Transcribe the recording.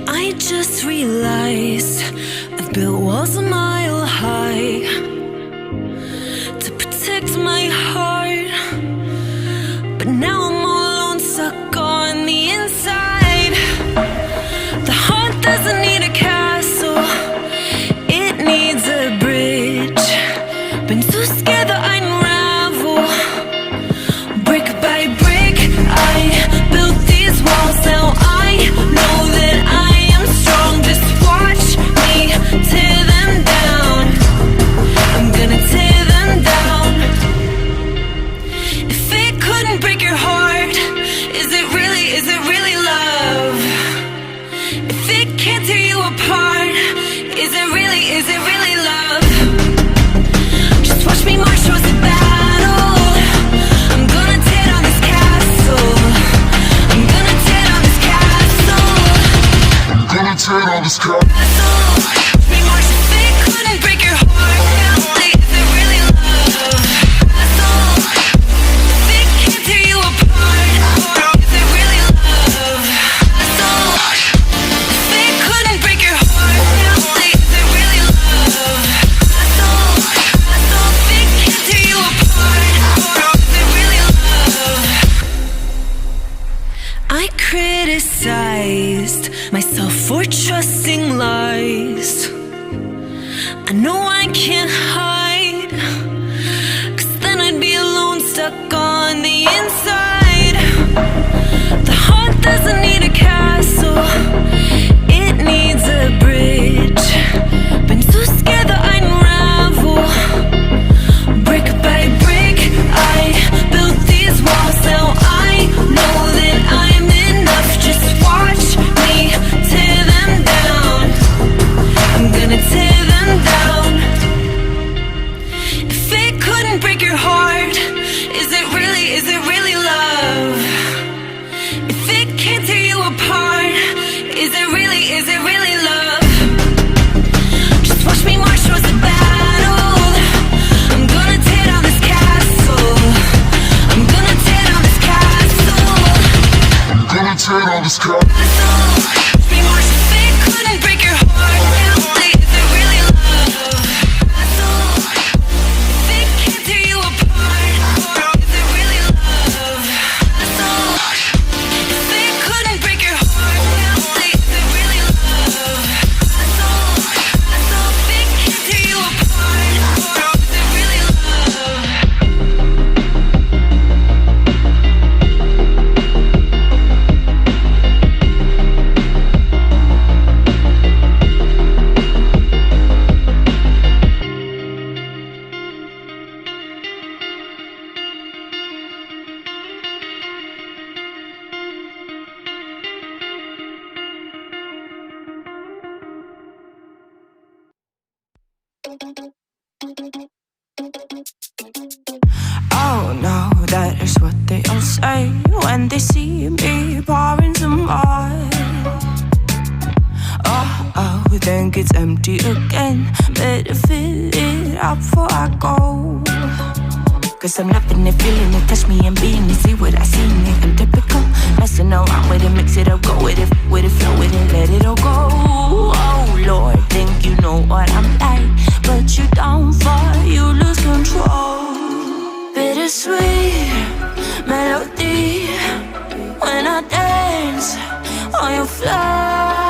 I just realized I've built walls a mile high to protect my heart, but now I'm all alone, stuck on the inside. The heart doesn't need a castle, it needs a bridge. Been too scared that I'd unravel. Brick by brick, I built these walls. Now I know that I am strong. Just watch me tear them down. I'm gonna tear them down. If it couldn't break your heart, is it really love? If it can't tear you apart, is it really love? Just watch me march towards the battle. I'm gonna tear down this castle. I'm gonna tear down this castle. I'm gonna tear down this castle. Watch me march. If it couldn't break your heart, is it really love? Castle. If it can't tear you apart, is it really love? Castle. If it couldn't break your heart, is it really love? Castle. If it can't tear you apart, is it really love? I criticized myself for trusting lies. I know I can't hide, 'cause then I'd be alone, stuck on the inside. The heart doesn't need a castle, it needs a bridge. Been too scared that I'd unravel. Brick by brick, I built these walls. Now I know that I'm enough. Just watch me tear them down. I'm gonna tear them down. If it couldn't break your heart, is it really love? If it can't tear you apart, is it really love? Just watch me march towards the battle. I'm gonna tear down this castle. I'm gonna tear down this castle. I'm gonna tear down this castle. Watch me march. If it couldn't break your heart, is it really love? Castle. If it can't tear you apart, is it really love? Castle. If it couldn't break your heart, is it really love? Castle. If it can't tear you apart, is it really love? Oh no, that is what they all say when they see me pouring some more. Oh, think it's empty again. Better fill it up before I go. 'Cause I'm loving it, feeling it, touch me and being it. See what I see in it, I'm typical. Messing around with it, mix it up, go with it, flow with it, let it all go. Oh Lord, think you know what I'm like, but you don't fall, you lose control. Bittersweet melody when I dance on your fly.